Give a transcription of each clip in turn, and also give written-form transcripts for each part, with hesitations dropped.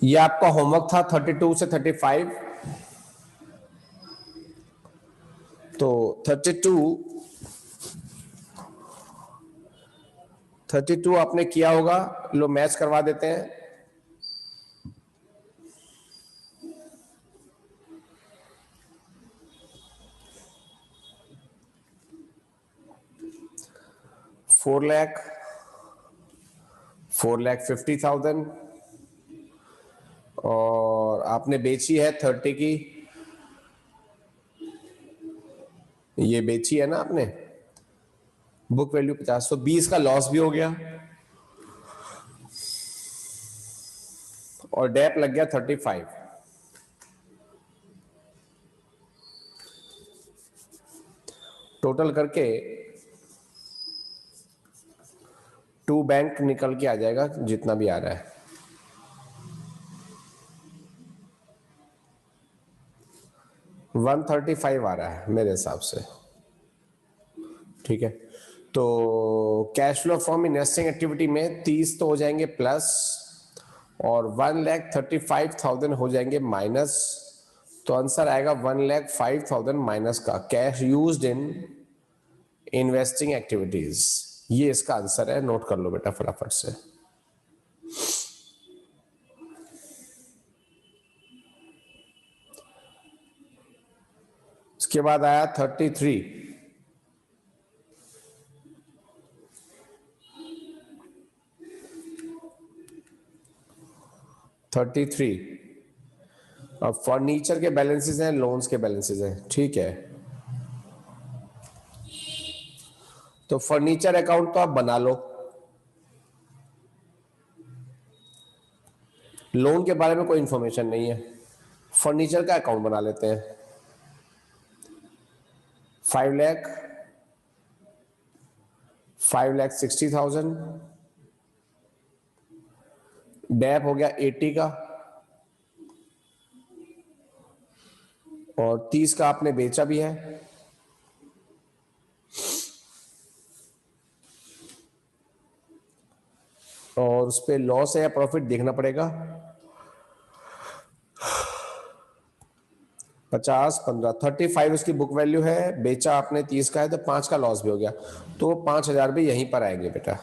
ये आपका होमवर्क था 32 से 35। तो 32 आपने किया होगा, लो मैच करवा देते हैं। $4,50,000 और आपने बेची है 30 की, ये बेची है ना आपने, बुक वैल्यू 50, तो 20 का लॉस भी हो गया और डेप लग गया 35। टोटल करके 2 बैंक निकल के आ जाएगा जितना भी आ रहा है। $135 आ रहा है मेरे हिसाब से, ठीक है। तो cash flow from investing activity में 30 तो हो जाएंगे प्लस और 1,35,000 हो जाएंगे माइनस। तो आंसर आएगा 1,05,000 माइनस का cash used in investing activities. ये इसका आंसर है, नोट कर लो बेटा फटाफट से। इसके बाद आया 33। अब फर्नीचर के बैलेंसेस हैं, लोन्स के बैलेंसेस हैं, ठीक है। तो फर्नीचर अकाउंट तो आप बना लो, लोन के बारे में कोई इंफॉर्मेशन नहीं है, फर्नीचर का अकाउंट बना लेते हैं। 5,60,000 डेप हो गया 80 का और 30 का आपने बेचा भी है। और उस पर लॉस है या प्रॉफिट देखना पड़ेगा। 50, 15, 35 उसकी बुक वैल्यू है, बेचा आपने 30 का है तो 5 का लॉस भी हो गया, तो 5,000 भी यहीं पर आएंगे बेटा।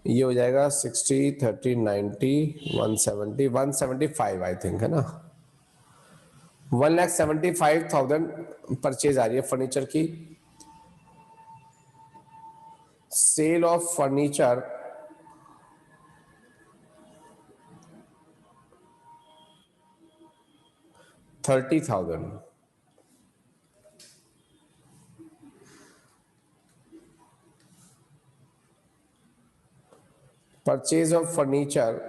ये हो जाएगा 60, 30, 90, 170, 175 आई थिंक है ना। 1,75,000 परचेज आ रही है फर्नीचर की। Sale of furniture $30,000। Purchase of furniture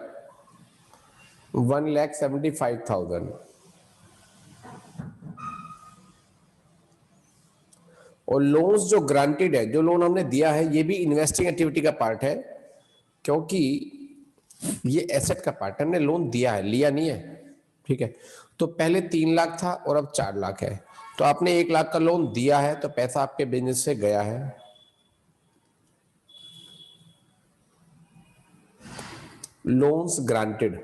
1,75,000 और लोन्स जो ग्रांटेड है, जो लोन हमने दिया है, ये भी इन्वेस्टिंग एक्टिविटी का पार्ट है क्योंकि ये एसेट का पार्ट है, हमने लोन दिया है, लिया नहीं है, ठीक है। तो पहले 3 लाख था और अब 4 लाख है, तो आपने 1 लाख का लोन दिया है तो पैसा आपके बिजनेस से गया है। Loans granted,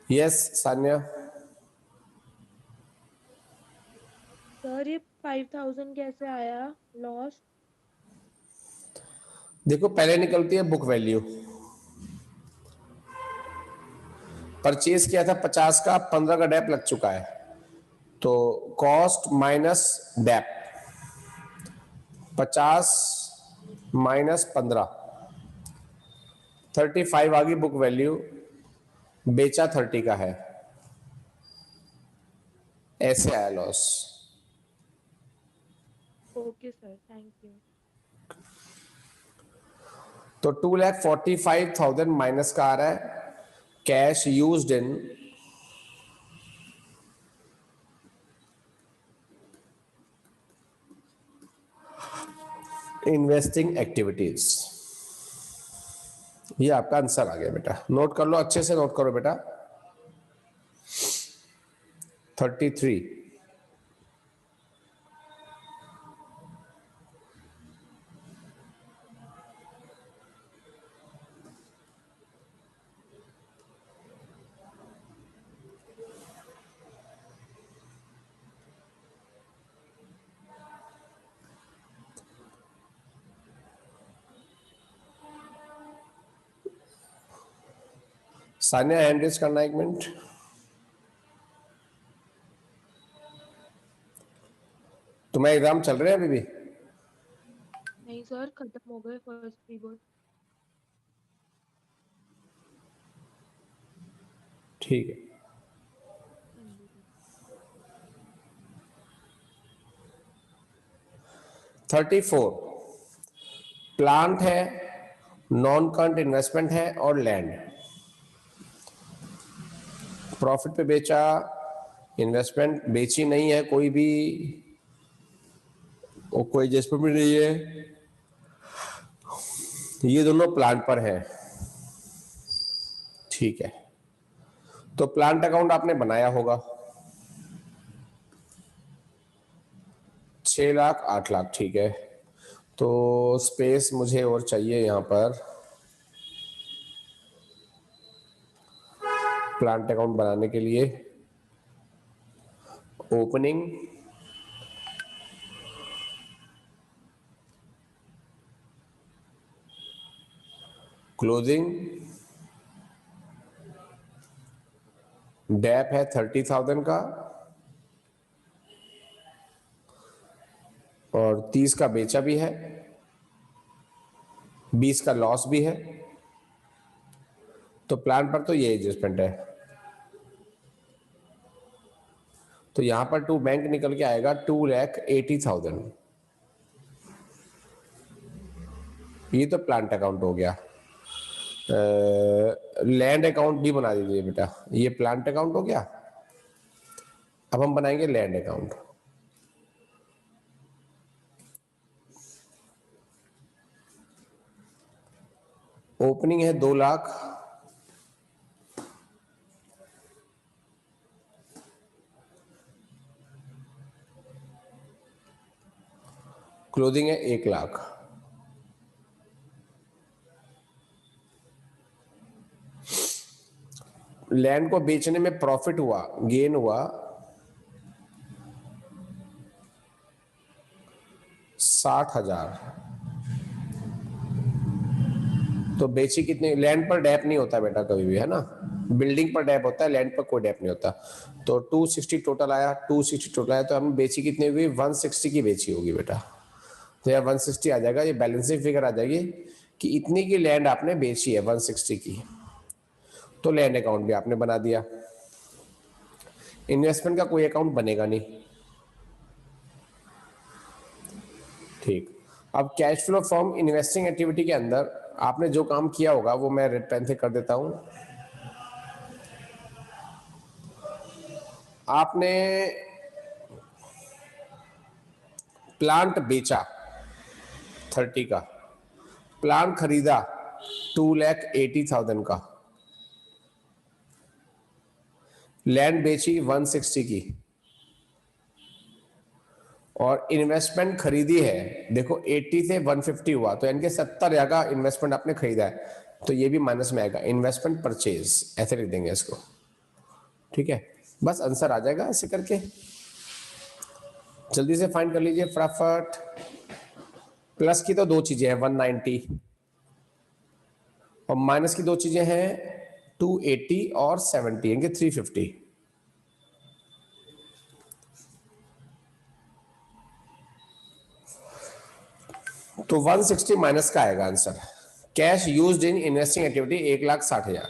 yes Sanya. Sir ये 5,000 कैसे आया लॉस? देखो पहले निकलती है बुक वैल्यू, परचेज किया था 50 का, 15 का डेप लग चुका है, तो कॉस्ट माइनस डेप, 50 माइनस 15, 35 आ गई बुक वैल्यू, बेचा 30 का है, ऐसे आया loss. Okay sir, thank you. तो 2,45,000 माइनस का आ रहा है cash used in investing activities. ये आपका आंसर आ गया बेटा, नोट कर लो, अच्छे से नोट करो बेटा। 33 सानिया हैंड रेज करना 1 मिनट। तुम्हारे एग्जाम चल रहे हैं अभी भी? नहीं सर, खत्म हो गए फर्स्ट प्री बोर्ड। ठीक है। हाँ जी सर। 34 प्लांट है, नॉन करंट इन्वेस्टमेंट है और लैंड। प्रॉफिट पे बेचा, इन्वेस्टमेंट बेची नहीं है कोई भी, और कोई एडजस्टमेंट भी नहीं है, ये दोनों प्लांट पर है। ठीक है, तो प्लांट अकाउंट आपने बनाया होगा 6 लाख 8 लाख। ठीक है, तो स्पेस मुझे और चाहिए यहां पर प्लांट अकाउंट बनाने के लिए। ओपनिंग, क्लोजिंग, डेप है 30,000 का और 30 का बेचा भी है, 20 का लॉस भी है। तो प्लान पर तो ये एडजस्टमेंट है, तो यहां पर टू बैंक निकल के आएगा 2,80,000। ये तो प्लांट अकाउंट हो गया। लैंड अकाउंट भी बना दीजिए बेटा, ये प्लांट अकाउंट हो गया। अब हम बनाएंगे लैंड अकाउंट। ओपनिंग है 2 लाख, क्लोजिंग है 1 लाख। लैंड को बेचने में प्रॉफिट हुआ, गेन हुआ 60,000। तो बेची कितनी? लैंड पर डैप नहीं होता बेटा कभी भी, है ना। बिल्डिंग पर डैप होता है, लैंड पर कोई डैप नहीं होता। तो 260 टोटल आया, 260 टोटल आया, तो हम बेची कितनी हुई? 160 की बेची होगी बेटा। तो यार 160 आ जाएगा, ये बैलेंसिंग फिगर आ जाएगी कि इतनी की लैंड आपने बेची है 160 की। तो लैंड अकाउंट भी आपने बना दिया। इन्वेस्टमेंट का कोई अकाउंट बनेगा नहीं। ठीक, अब cash flow from investing activity के अंदर आपने जो काम किया होगा वो मैं रेड पेन से कर देता हूं। आपने प्लांट बेचा 30 का, प्लांट खरीदा 2,80,000 का, लैंड बेची 160 की, और इन्वेस्टमेंट खरीदी है। देखो 80 से 150 हुआ, तो यानी कि 70,000 का इन्वेस्टमेंट आपने खरीदा है, तो ये भी माइनस में आएगा। इन्वेस्टमेंट परचेज ऐसे लिख देंगे इसको। ठीक है, बस आंसर आ जाएगा ऐसे करके। जल्दी से फाइंड कर लीजिए फटाफट। प्लस की तो 2 चीजें हैं 190, और माइनस की 2 चीजें हैं 280 और 70, यानी 350। तो 160 माइनस का आएगा answer. Cash used in investing activity 1,60,000।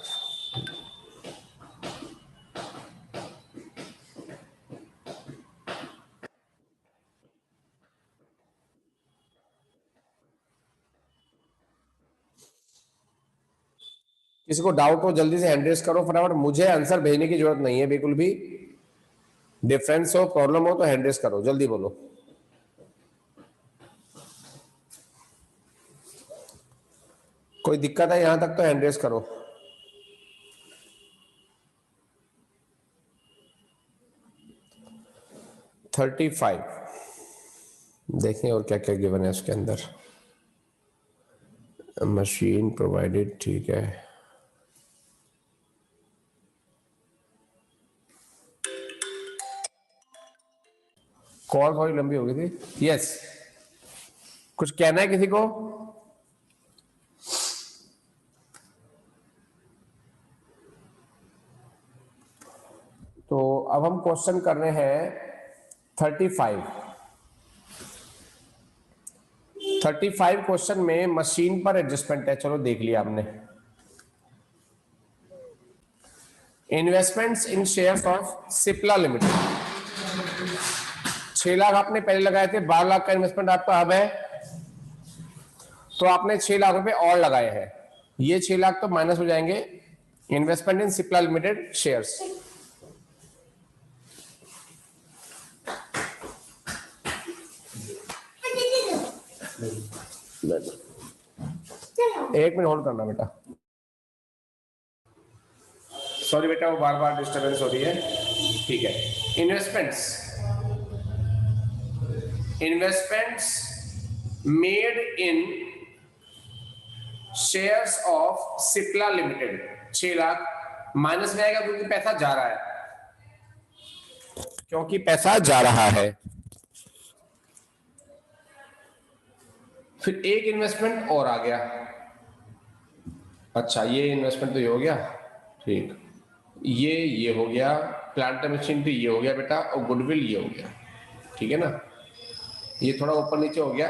किसी को डाउट हो जल्दी से हैंड रेज करो फटाफट, मुझे आंसर भेजने की जरूरत नहीं है बिल्कुल भी। डिफरेंस हो, प्रॉब्लम हो तो हैंड रेज करो, जल्दी बोलो। कोई दिक्कत है यहां तक तो हैंड रेज करो। थर्टी फाइव देखें और क्या क्या गिवन है उसके अंदर। मशीन प्रोवाइडेड, ठीक है। कॉल थोड़ी लंबी हो गई थी। यस, कुछ कहना है किसी को? क्वेश्चन करने हैं 35 क्वेश्चन में मशीन पर एडजस्टमेंट है, चलो देख लिया आपने। Investments in shares of Cipla limited, 6 lakh आपने पहले लगाए थे, 12 लाख का इन्वेस्टमेंट आपका अब है, तो आपने 6 लाख रुपए और लगाए हैं, ये 6 लाख तो माइनस हो जाएंगे। इन्वेस्टमेंट इन सिप्ला लिमिटेड शेयर्स, एक मिनट होल्ड करना बेटा, सॉरी बेटा वो बार बार डिस्टरबेंस हो रही है। ठीक है, investments made in shares of Cipla limited 6 lakh minus में आएगा क्योंकि पैसा जा रहा है, क्योंकि पैसा जा रहा है। फिर एक इन्वेस्टमेंट और आ गया, अच्छा ये इन्वेस्टमेंट तो ये हो गया, ठीक, ये हो गया, प्लांट एंड मशीनरी ये हो गया बेटा, और गुडविल ये हो गया, ठीक है ना। ये थोड़ा ऊपर नीचे हो गया,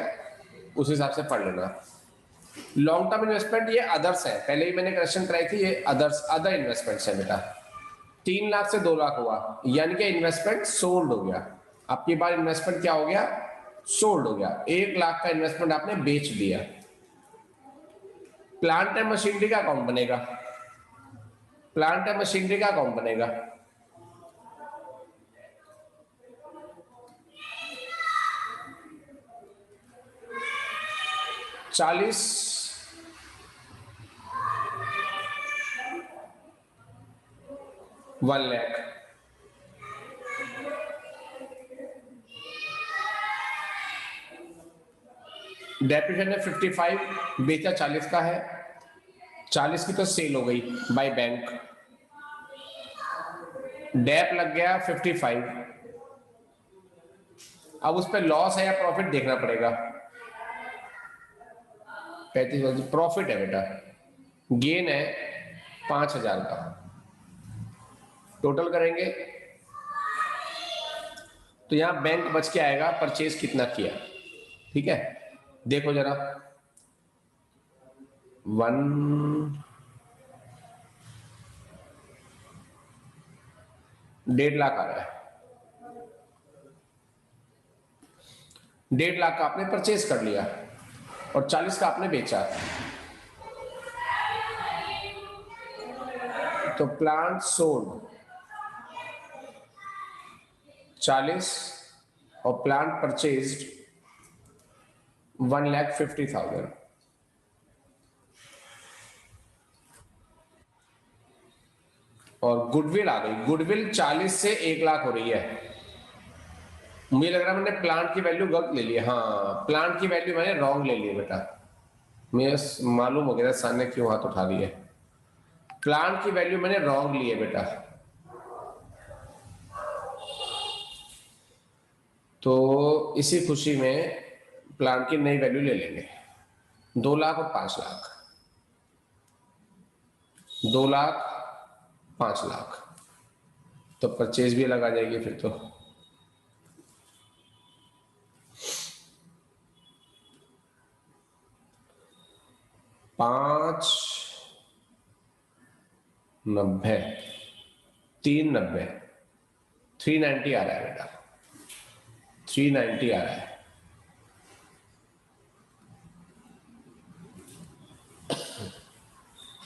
उस हिसाब से पढ़ लेना। लॉन्ग टर्म इन्वेस्टमेंट ये अदर्स है, पहले ही मैंने करेक्शन कराई थी, ये अदर इन्वेस्टमेंट्स है बेटा। 3 लाख से 2 लाख हुआ, यानी कि इन्वेस्टमेंट सोल्ड हो गया। अब की बार इन्वेस्टमेंट क्या हो गया, सोल्ड हो गया। 1 लाख का इन्वेस्टमेंट आपने बेच दिया। प्लांट एंड मशीनरी का अकाउंट बनेगा, प्लांट एंड मशीनरी का अकाउंट बनेगा, $40 1 लाख। डेप्रिसिएशन है 55, बेचा 40 का है, 40 की तो सेल हो गई बाय बैंक, डेप लग गया 55। अब उस पर लॉस है या प्रॉफिट देखना पड़ेगा। 35 प्रॉफिट है बेटा, गेन है 5,000 का, टोटल करेंगे तो यहां बैंक बच के आएगा परचेज कितना किया, ठीक है। देखो जरा 1.5 लाख आ रहा है, 1.5 लाख का आपने परचेज कर लिया और 40 का आपने बेचा, तो प्लांट सोल्ड 40 और प्लांट परचेज्ड 1,50,000। और गुडविल आ गई, गुडविल 40 से 1 लाख हो रही है। मुझे लग रहा है मैंने प्लांट की वैल्यू गलत ले ली, हाँ प्लांट की वैल्यू मैंने रॉन्ग ले ली है बेटा, मुझे मालूम हो गया सन ने क्यों हाथ उठा लिया। प्लांट की वैल्यू मैंने रॉन्ग ली है बेटा, तो इसी खुशी में प्लांट की नई वैल्यू ले लेंगे, 2 लाख और 5 लाख, 2 लाख 5 लाख, तो परचेज भी लगा जाएगी फिर तो। पांच 90 390 390 आ रहा है बेटा, 390 आ रहा है।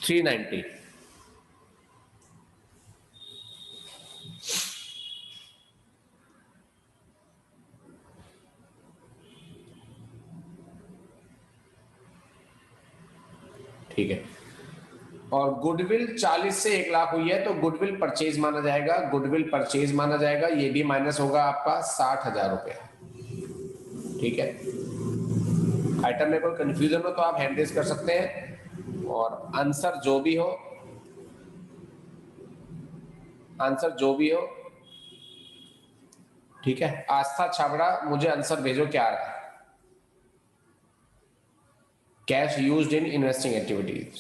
$390 ठीक है। और गुडविल 40 से 1 लाख हुई है तो गुडविल परचेज माना जाएगा, गुडविल परचेज माना जाएगा, ये भी माइनस होगा आपका 60,000 रुपया, ठीक है। आइटम में कोई कंफ्यूजन हो तो आप हैंड रेज कर सकते हैं, और आंसर जो भी हो, आंसर जो भी हो, ठीक है। आस्था छाबड़ा मुझे आंसर भेजो क्या आ रहा है। Cash used in investing activities,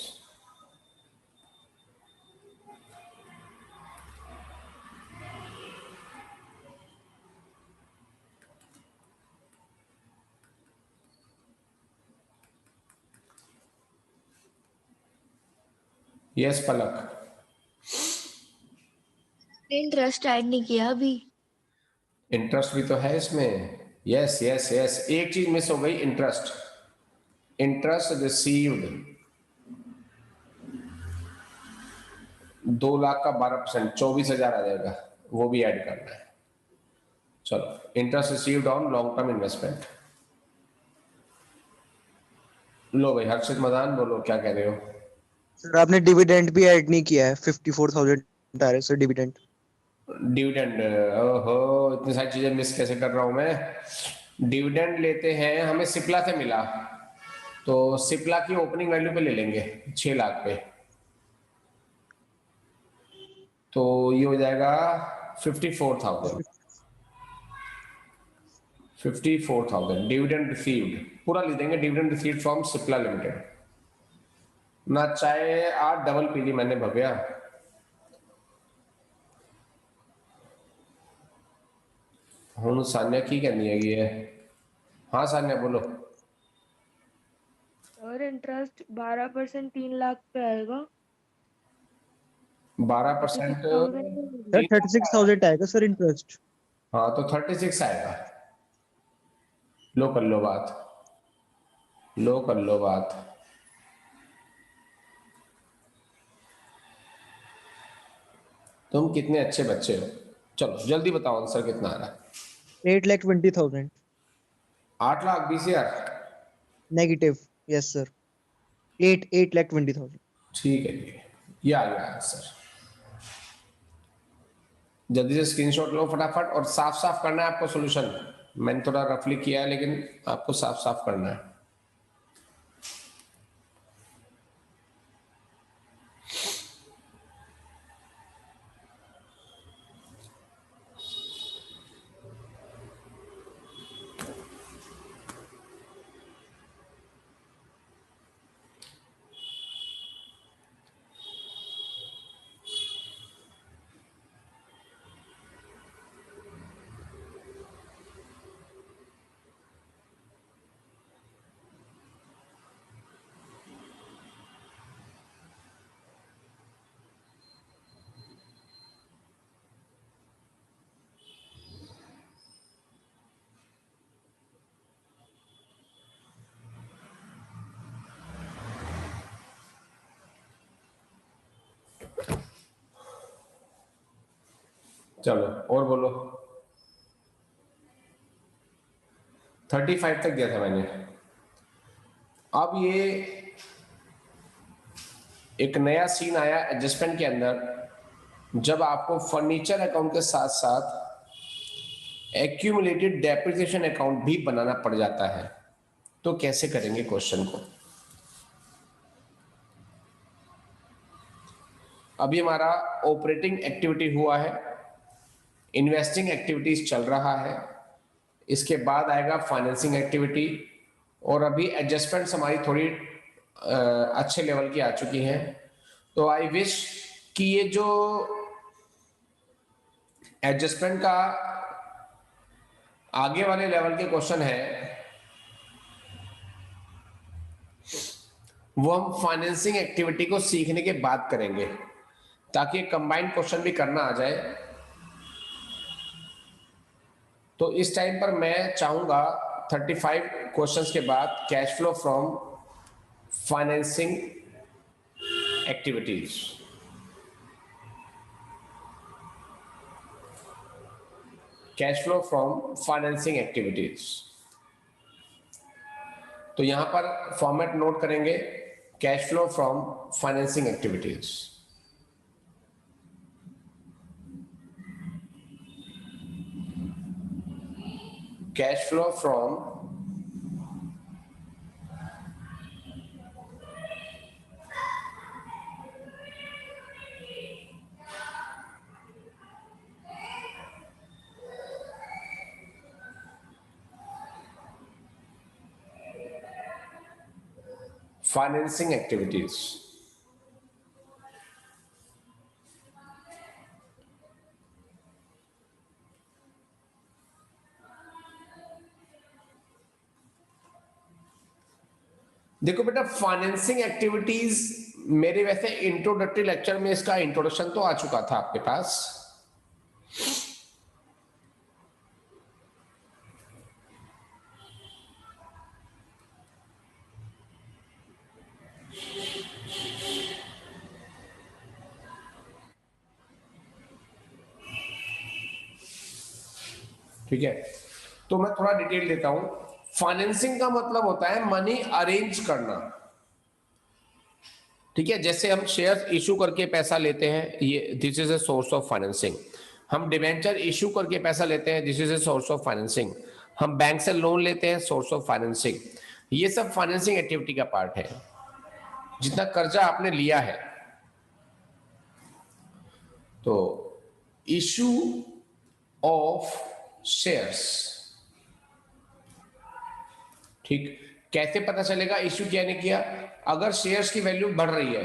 yes Palak. Interest add नहीं किया अभी। इंटरेस्ट भी तो है इसमें। यस यस यस, एक चीज मिस हो गई, इंटरेस्ट। इंटरेस्ट रिसीव्ड 2 लाख का 12%, 24,000 आ जाएगा, वो भी ऐड करना है। चलो, interest received on long term investment. लो भाई हर्षित मदान, बोलो क्या कह रहे हो। सर आपने डिविडेंड भी ऐड नहीं किया है, 54,000 डायरेक्ट सर डिविडेंड। डिविडेंड, ओहो इतनी सारी चीजें मिस कैसे कर रहा हूं मैं। डिविडेंड लेते हैं, हमें सिप्ला से मिला, तो सिप्ला की ओपनिंग वैल्यू पे ले लेंगे 6 लाख पे, तो ये हो जाएगा 54,000। 54,000 डिविडेंड रिसीव्ड, पूरा ले देंगे, dividend received from Cipla limited. ना चाहे आज डबल पी ली मैंने भव्या। हूँ सान्या की करनी है। हाँ सान्या बोलो। सर इंटरेस्ट 12% 3 लाख पे आएगा। 12% 36,000। सर 36,000 आएगा सर इंटरेस्ट। हाँ तो 36 आएगा। लो कर लो बात, लो कर लो बात। तुम कितने अच्छे बच्चे हो। चलो जल्दी बताओ आंसर कितना आ रहा है। 8,20,000 8,20,000। नेगेटिव। Yes sir, 8,20,000। ठीक है जी, ये आ गया आंसर। जल्दी से स्क्रीनशॉट लो फटाफट, और साफ साफ करना है आपको सॉल्यूशन। मैंने थोड़ा रफली किया है, लेकिन आपको साफ साफ करना है। चलो और बोलो। 35 तक दिया था मैंने। अब ये एक नया सीन आया एडजस्टमेंट के अंदर, जब आपको फर्नीचर अकाउंट के साथ साथ एक्यूमुलेटेड डेप्रिसिएशन अकाउंट भी बनाना पड़ जाता है। तो कैसे करेंगे क्वेश्चन को। अभी हमारा ऑपरेटिंग एक्टिविटी हुआ है, इन्वेस्टिंग एक्टिविटीज चल रहा है, इसके बाद आएगा फाइनेंसिंग एक्टिविटी, और अभी एडजस्टमेंट्स हमारी थोड़ी अच्छे लेवल की आ चुकी हैं। तो आई विश कि ये जो एडजस्टमेंट का आगे वाले लेवल के क्वेश्चन है, वो हम फाइनेंसिंग एक्टिविटी को सीखने के बाद करेंगे, ताकि कंबाइंड क्वेश्चन भी करना आ जाए। तो इस टाइम पर मैं चाहूंगा 35 क्वेश्चंस के बाद cash flow from financing activities. Cash flow from financing activities. तो यहां पर फॉर्मेट नोट करेंगे, cash flow from financing activities. Cash flow from financing activities. देखो बेटा, फाइनेंसिंग एक्टिविटीज मेरे वैसे इंट्रोडक्टरी लेक्चर में इसका इंट्रोडक्शन तो आ चुका था आपके पास। ठीक है, तो मैं थोड़ा डिटेल देता हूं। फाइनेंसिंग का मतलब होता है मनी अरेंज करना। ठीक है, जैसे हम शेयर्स इशू करके पैसा लेते हैं, ये this is a source of financing. हम डिवेंचर इशू करके पैसा लेते हैं, this is a source of financing. हम बैंक से लोन लेते हैं, सोर्स ऑफ फाइनेंसिंग। ये सब फाइनेंसिंग एक्टिविटी का पार्ट है। जितना कर्जा आपने लिया है, तो इशू ऑफ शेयर्स, ठीक, कैसे पता चलेगा इशू किया नहीं किया? अगर शेयर्स की वैल्यू बढ़ रही है,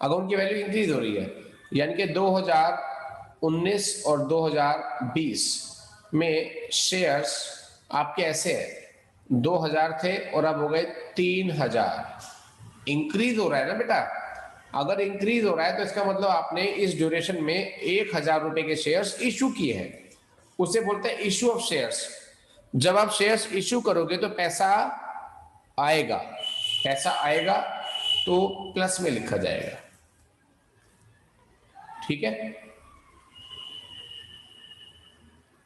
अगर उनकी वैल्यू इंक्रीज हो रही है, यानी कि 2019 और 2020 में शेयर्स आपके ऐसे हैं, 2000 थे और अब हो गए 3000। इंक्रीज हो रहा है ना बेटा। अगर इंक्रीज हो रहा है तो इसका मतलब आपने इस ड्यूरेशन में 1000 रुपए के शेयर्स इशू किए हैं। उसे बोलते हैं इशू ऑफ शेयर्स। जब आप शेयर्स इशू करोगे तो पैसा आएगा, पैसा आएगा तो प्लस में लिखा जाएगा। ठीक है,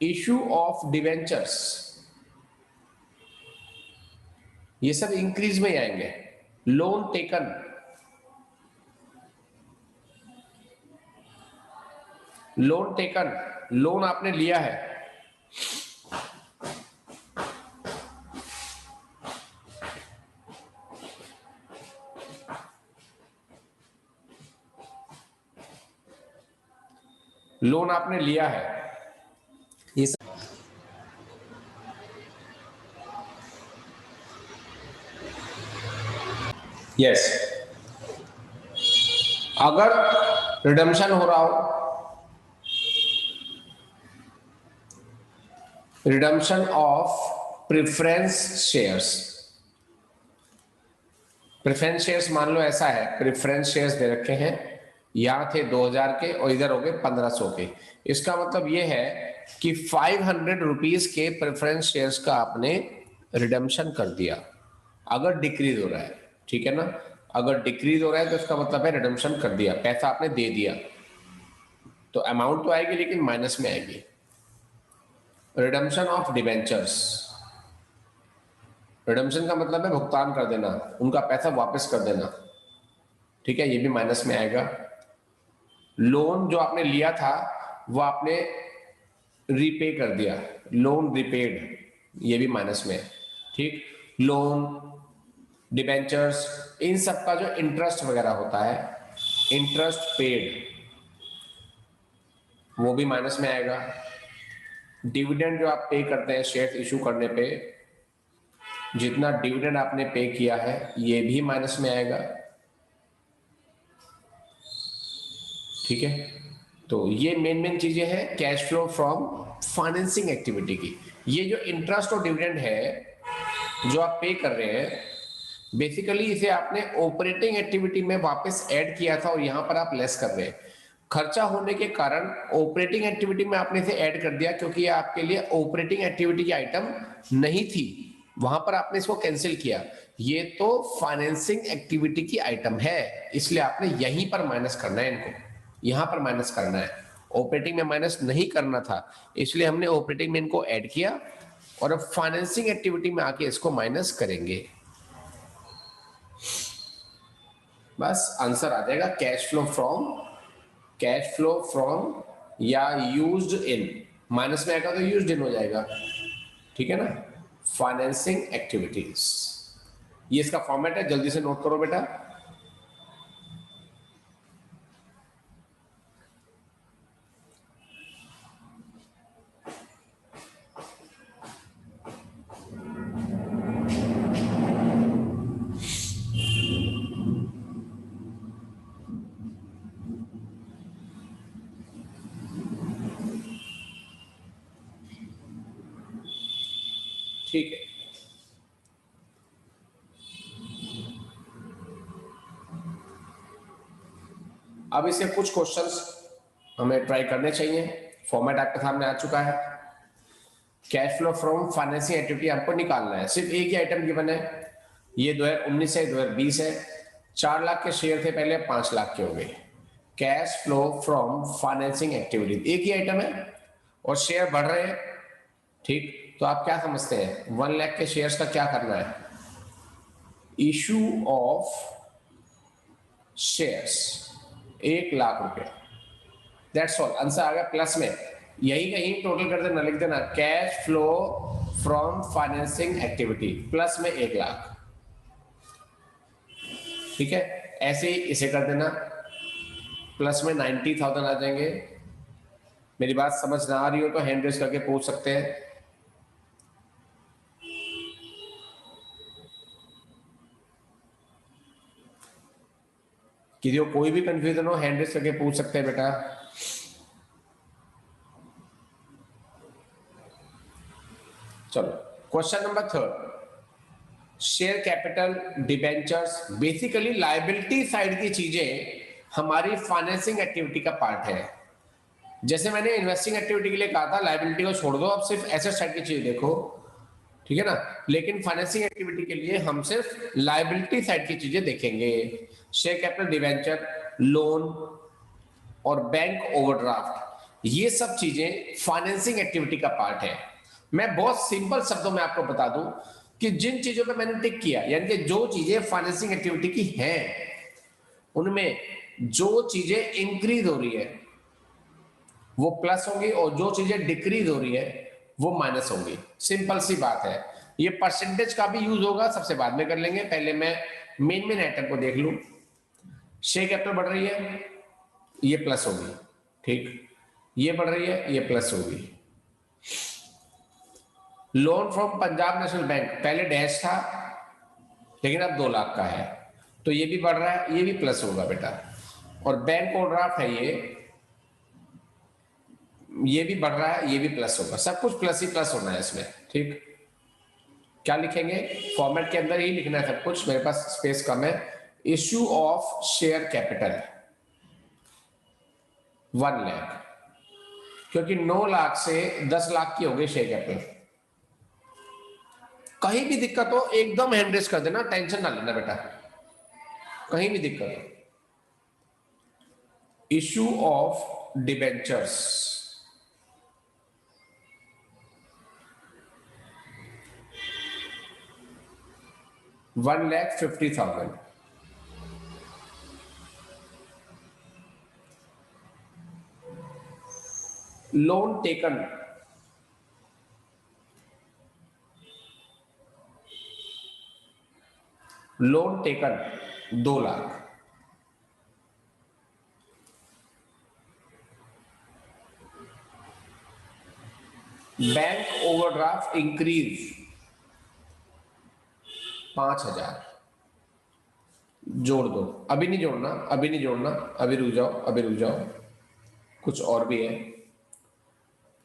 इशू ऑफ डिवेंचर्स, ये सब इंक्रीज में ही आएंगे। Loan taken, loan taken, loan आपने लिया है, लोन आपने लिया है, ये सब यस। अगर रिडम्पशन हो रहा हो, redemption of preference shares, preference shares मान लो ऐसा है, प्रेफरेंस शेयर्स दे रखे हैं, यहां थे 2000 के और इधर हो गए 1500 के। इसका मतलब यह है कि 500 रुपीज के प्रेफरेंस शेयर्स का आपने रिडम्पशन कर दिया, अगर डिक्रीज हो रहा है। ठीक है ना, अगर डिक्रीज हो रहा है तो इसका मतलब है रिडम्पशन कर दिया, पैसा आपने दे दिया, तो अमाउंट तो आएगी लेकिन माइनस में आएगी। रिडम्पशन ऑफ डिवेंचर्स, रिडम्पशन का मतलब है भुगतान कर देना, उनका पैसा वापस कर देना। ठीक है, ये भी माइनस में आएगा। लोन जो आपने लिया था वो आपने रीपे कर दिया, लोन रिपेड, ये भी माइनस में है। ठीक, लोन, डिबेंचर्स, इन सब का जो इंटरेस्ट वगैरह होता है, इंटरेस्ट पेड, वो भी माइनस में आएगा। डिविडेंड जो आप पे करते हैं शेयर इशू करने पे, जितना डिविडेंड आपने पे किया है ये भी माइनस में आएगा। ठीक है, तो ये मेन चीजें हैं cash flow from financing activity की। ये जो इंटरेस्ट और डिविडेंड है जो आप पे कर रहे हैं, बेसिकली इसे आपने ऑपरेटिंग एक्टिविटी में वापस ऐड किया था और यहां पर आप लेस कर रहे हैं। खर्चा होने के कारण ऑपरेटिंग एक्टिविटी में आपने इसे ऐड कर दिया, क्योंकि ये आपके लिए ऑपरेटिंग एक्टिविटी की आइटम नहीं थी, वहां पर आपने इसको कैंसिल किया। ये तो फाइनेंसिंग एक्टिविटी की आइटम है, इसलिए आपने यहीं पर माइनस करना है, इनको यहां पर माइनस करना है। ऑपरेटिंग में माइनस नहीं करना था, इसलिए हमने ऑपरेटिंग में इनको ऐड किया और अब फाइनेंसिंग एक्टिविटी में आके इसको माइनस करेंगे। बस आंसर आ जाएगा cash flow from, cash flow from या यूज्ड इन, माइनस में आएगा तो यूज्ड इन हो जाएगा। ठीक है ना, फाइनेंसिंग एक्टिविटीज, ये इसका फॉर्मेट है, जल्दी से नोट करो बेटा। ठीक है, अब इसे कुछ क्वेश्चंस हमें ट्राई करने चाहिए। फॉर्मेट आपके सामने आ चुका है। Cash flow from financing activity आपको निकालना है। सिर्फ एक ही आइटम गिवन है, ये 2019 है, 2020 है। 4 लाख के शेयर थे पहले, 5 लाख के हो गए। Cash flow from financing activity एक ही आइटम है और शेयर बढ़ रहे हैं, ठीक। तो आप क्या समझते हैं 1 लाख के शेयर्स का क्या करना है? इशू ऑफ शेयर्स 1 लाख रुपए। दैट्स ऑल, आंसर आ गया प्लस में। यही कहीं टोटल कर देना, लिख देना cash flow from financing activity plus में 1 लाख, ठीक है। ऐसे ही इसे कर देना, प्लस में 90,000 आ जाएंगे। मेरी बात समझ ना आ रही हो तो हैंड रेज करके पूछ सकते हैं। किसी को कोई भी कंफ्यूजन हो हैंड रेज करके पूछ सकते हैं बेटा। चलो question number 3, share capital, debentures, basically liability side की चीजें हमारी फाइनेंसिंग एक्टिविटी का पार्ट है। जैसे मैंने इन्वेस्टिंग एक्टिविटी के लिए कहा था लायबिलिटी को छोड़ दो, अब सिर्फ एसेट साइड की चीज देखो, ठीक है ना। लेकिन फाइनेंसिंग एक्टिविटी के लिए हम सिर्फ लायबिलिटी साइड की चीजें देखेंगे। शेयर कैपिटल, डिबेंचर, लोन और बैंक ओवरड्राफ्ट, ये सब चीजें फाइनेंसिंग एक्टिविटी का पार्ट है। मैं बहुत सिंपल शब्दों में आपको बता दूं कि जिन चीजों पे मैंने टिक किया, यानी कि जो चीजें फाइनेंसिंग एक्टिविटी की हैं, उनमें जो चीजें इंक्रीज हो रही है वो प्लस होंगी और जो चीजें डिक्रीज हो रही है वो माइनस होंगी। सिंपल सी बात है। ये परसेंटेज का भी यूज होगा, सबसे बाद में कर लेंगे, पहले मैं मेन आइटम को देख लूं। शेयर कैपिटल बढ़ रही है, ये प्लस होगी, ठीक। ये बढ़ रही है, ये प्लस होगी। Loan from Punjab national bank, पहले डैश था लेकिन अब 2 लाख का है, तो ये भी बढ़ रहा है, ये भी प्लस होगा बेटा। और बैंक ओवरड्राफ्ट है, ये भी बढ़ रहा है, ये भी प्लस होगा। सब कुछ प्लस ही प्लस होना है इसमें, ठीक। क्या लिखेंगे? फॉर्मेट के अंदर ही लिखना है सब कुछ, मेरे पास स्पेस कम है। Issue of share capital 1 lakh, क्योंकि 9 लाख से 10 लाख की हो गई शेयर कैपिटल। कहीं भी दिक्कत हो एकदम हैंड रेज कर देना, टेंशन ना लेना बेटा, कहीं भी दिक्कत हो। Issue of debentures 1,50,000। Loan taken loan taken 2 lakh. Bank overdraft increase 5,000। जोड़ दो, अभी नहीं जोड़ना, अभी नहीं जोड़ना, अभी रुक जाओ, अभी रुक जाओ, कुछ और भी है।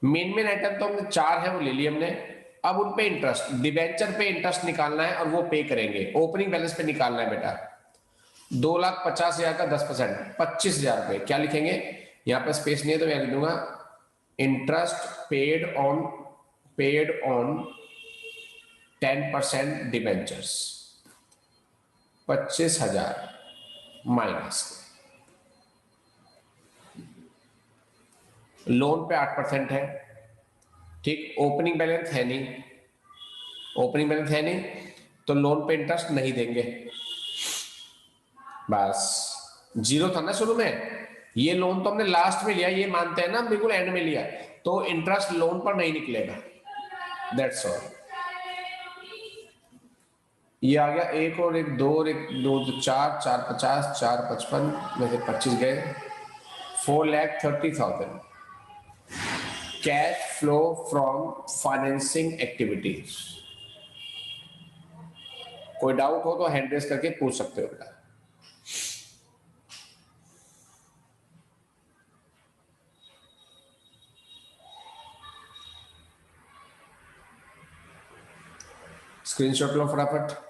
मेन आइटम तो हमने 4 है वो ले लिए हमने। अब उन पे इंटरेस्ट, डिबेंचर पे इंटरेस्ट निकालना है और वो पे करेंगे। ओपनिंग बैलेंस पे निकालना है बेटा। 2,50,000 का 10%, 25,000 रुपए। क्या लिखेंगे? यहाँ पे स्पेस नहीं है तो मैं लिख दूंगा interest paid on 10% debentures, 25,000 minus. Loan पे 8% है, ठीक। ओपनिंग बैलेंस है नहीं, ओपनिंग बैलेंस है नहीं तो लोन पे इंटरेस्ट नहीं देंगे। बस, जीरो था ना शुरू में, ये लोन तो हमने लास्ट में लिया, ये मानते हैं ना, बिल्कुल एंड में लिया, तो इंटरेस्ट लोन पर नहीं निकलेगा। That's all. ये आ गया 1 और 1 2 और 1 2 4 4 50 4 55 में से 25 गए, 4,30,000 cash flow from financing activities. कोई डाउट हो तो हैंड रेज करके पूछ सकते हो बेटा। स्क्रीनशॉट लो फटाफट।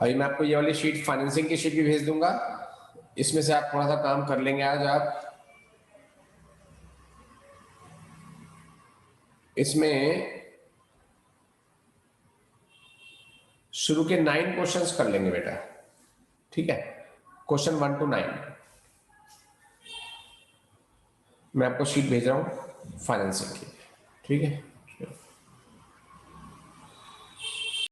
अभी मैं आपको ये वाली शीट फाइनेंसिंग की शीट भी भेज दूंगा, इसमें से आप थोड़ा सा काम कर लेंगे आज आप। इसमें शुरू के 9 क्वेश्चंस कर लेंगे बेटा, ठीक है, क्वेश्चन 1 to 9। मैं आपको शीट भेज रहा हूं फाइनेंसिंग की, ठीक है।